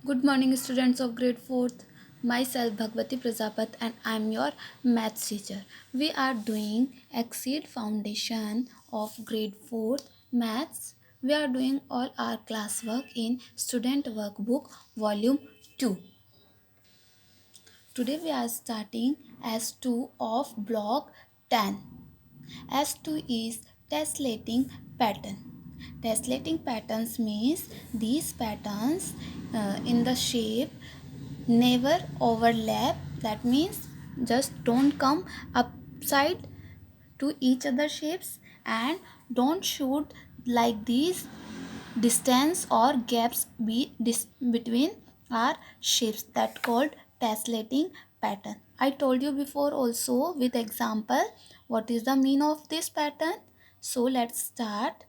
Good morning, students of grade 4th. Myself Bhagwati Prajapat and I am your maths teacher. We are doing Exceed Foundation of grade 4th maths. We are doing all our classwork in Student Workbook Volume 2. Today we are starting S2 of Block 10. S2 is tessellating pattern. Tessellating patterns means these patterns in the shape never overlap. That means just don't come upside to each other shapes and don't shoot like these. Distance or gaps between our shapes that called tessellating pattern. I told you before also with example what is the mean of this pattern. So let's start,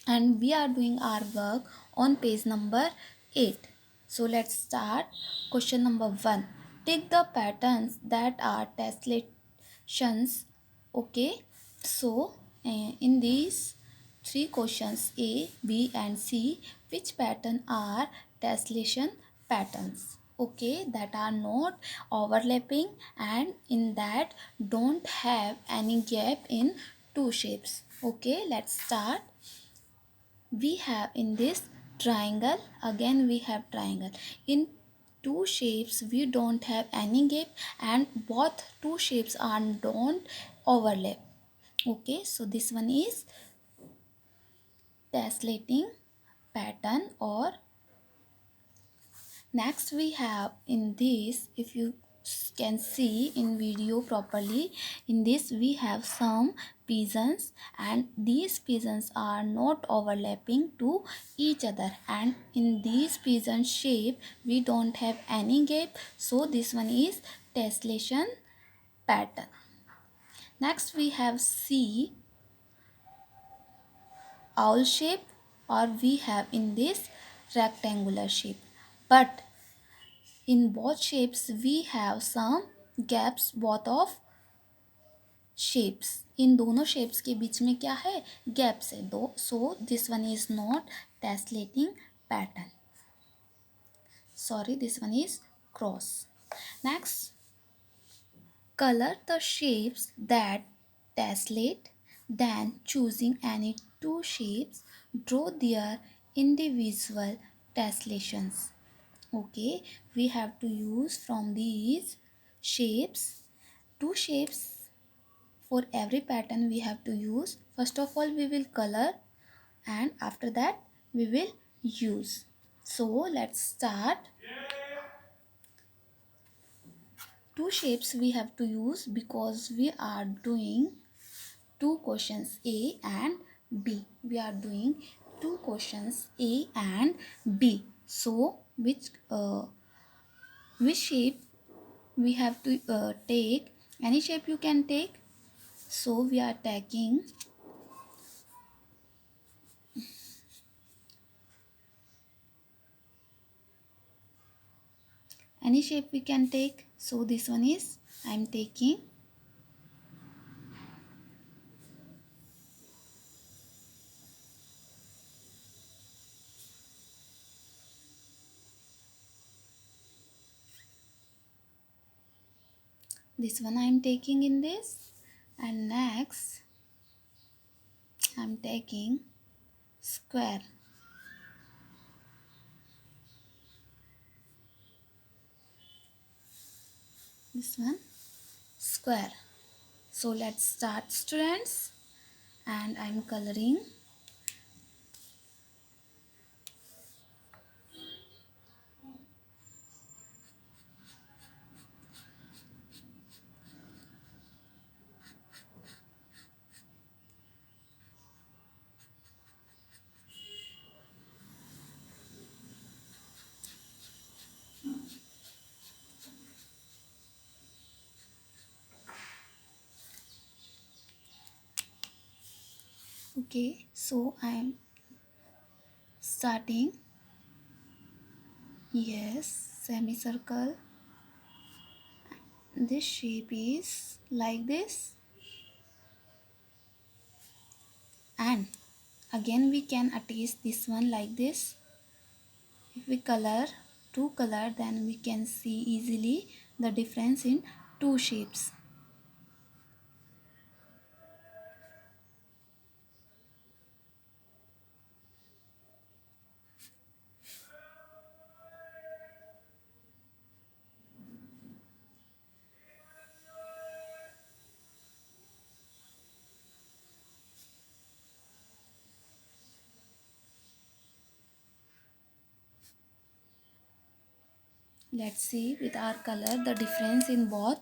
and we are doing our work on page number 8. So let's start. Question number 1. Take the patterns that are tessellations. Okay, so in these three questions A, B and C, which pattern are tessellation patterns? Okay, that are not overlapping and in that don't have any gap in two shapes. Okay, let's start. We have in this triangle, again we have triangle. In two shapes we don't have any gap and both two shapes are don't overlap. Okay, so this one is tessellating pattern. Or next we have in this, if you can see in video properly, in this we have some pigeons and these pigeons are not overlapping to each other, and in these pigeon shape we don't have any gap, so this one is tessellation pattern. Next we have C, owl shape, or we have in this rectangular shape, but in both shapes we have some gaps. Both of shapes, इन दोनों shapes के बीच में क्या है, gaps है दो. So this one is not tessellating pattern. Sorry, this one is cross. Next, color the shapes that tessellate. Then choosing any two shapes, draw their individual tessellations. Okay, we have to use from these shapes two shapes for every pattern. We have to use, first of all we will color and after that we will use. So let's start. Two shapes we have to use because we are doing two questions A and B. We are doing two questions A and B. So which shape we have to take? Any shape you can take. So we are taking any shape we can take. So this one is, I am taking this one, I am taking in this. And next I am taking square. This one square. So let's start, students, and I am coloring. Okay, so I am starting. Yes, semicircle. This shape is like this, and again we can attach this one like this. If we color two color, then we can see easily the difference in two shapes. Let's see with our color the difference in both.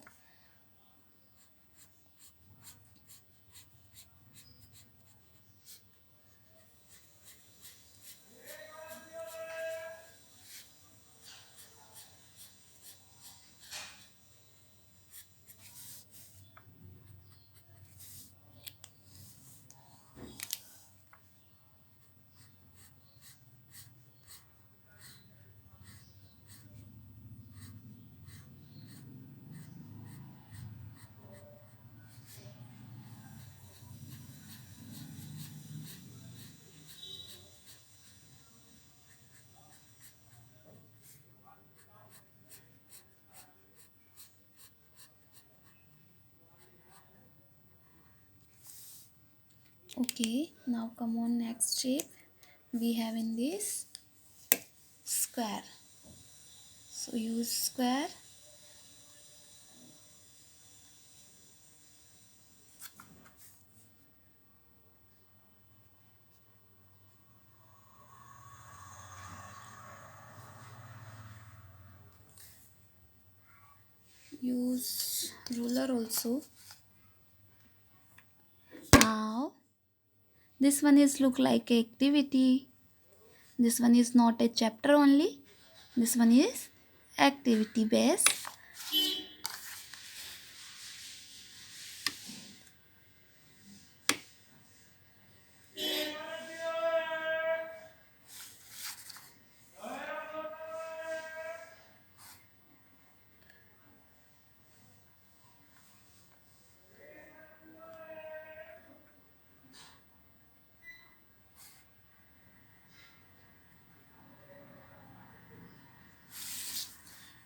Okay, now come on next shape. We have in this square. So use square. Use ruler also. Now this one is look like activity. This one is not a chapter only. This one is activity based.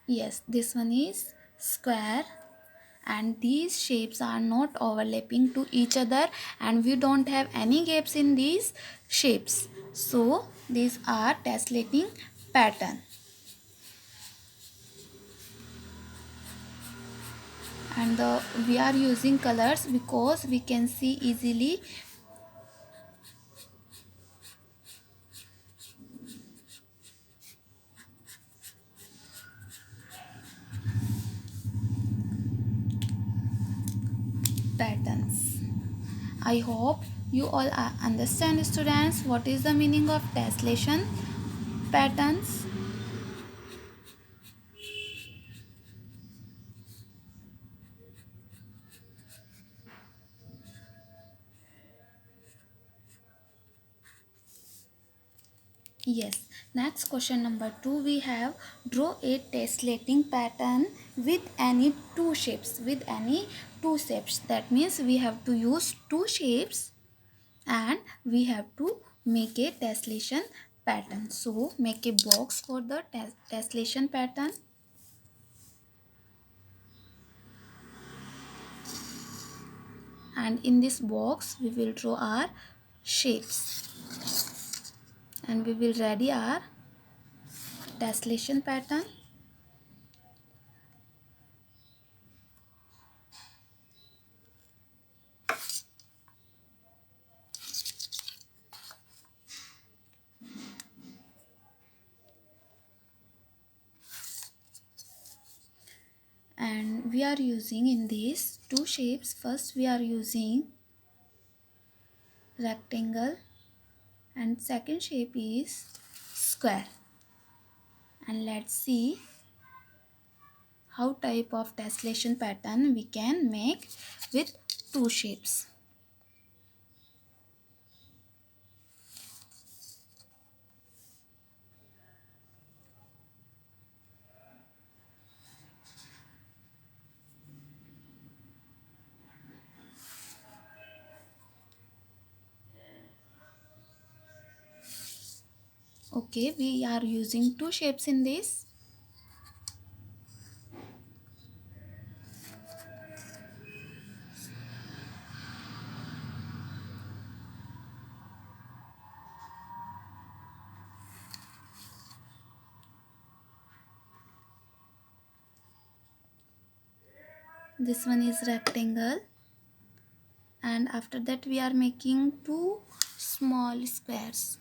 Yes, this one is square, and these shapes are not overlapping to each other, and we don't have any gaps in these shapes. So these are tessellating pattern, and we are using colors because we can see easily. Patterns. I hope you all understand, students, what is the meaning of tessellation patterns. Yes. Next question number 2, we have draw a tessellating pattern with any two shapes. With any two shapes. That means we have to use two shapes and we have to make a tessellation pattern. So make a box for the tessellation pattern. And in this box we will draw our shapes. And we will ready our tessellation pattern. And we are using in these two shapes. First we are using rectangle and second shape is square. And let's see how type of tessellation pattern we can make with two shapes. Okay, we are using two shapes in this. This one is rectangle, and after that we are making two small squares.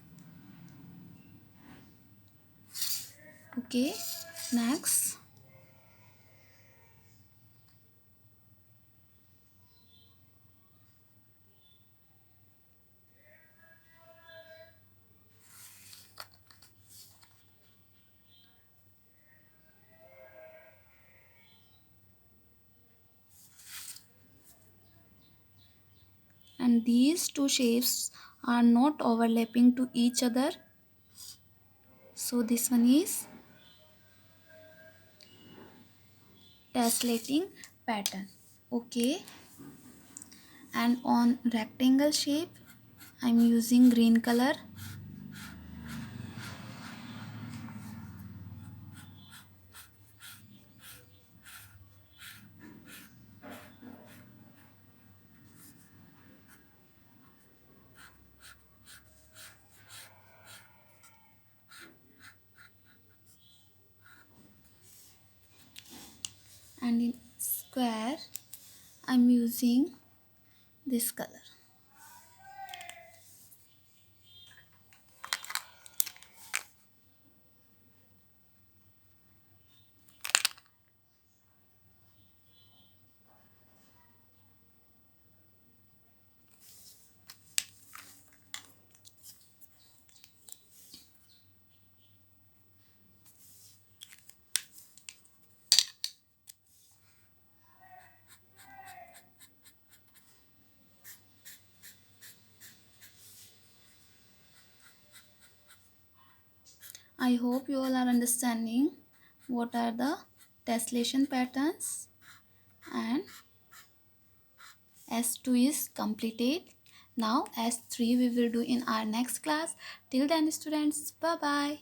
Okay, next. And these two shapes are not overlapping to each other, so this one is tessellating pattern. Okay, and on rectangle shape I'm using green color. And in square I'm using this color. I hope you all are understanding what are the tessellation patterns, and S2 is completed. Now S3 we will do in our next class. Till then students, bye bye.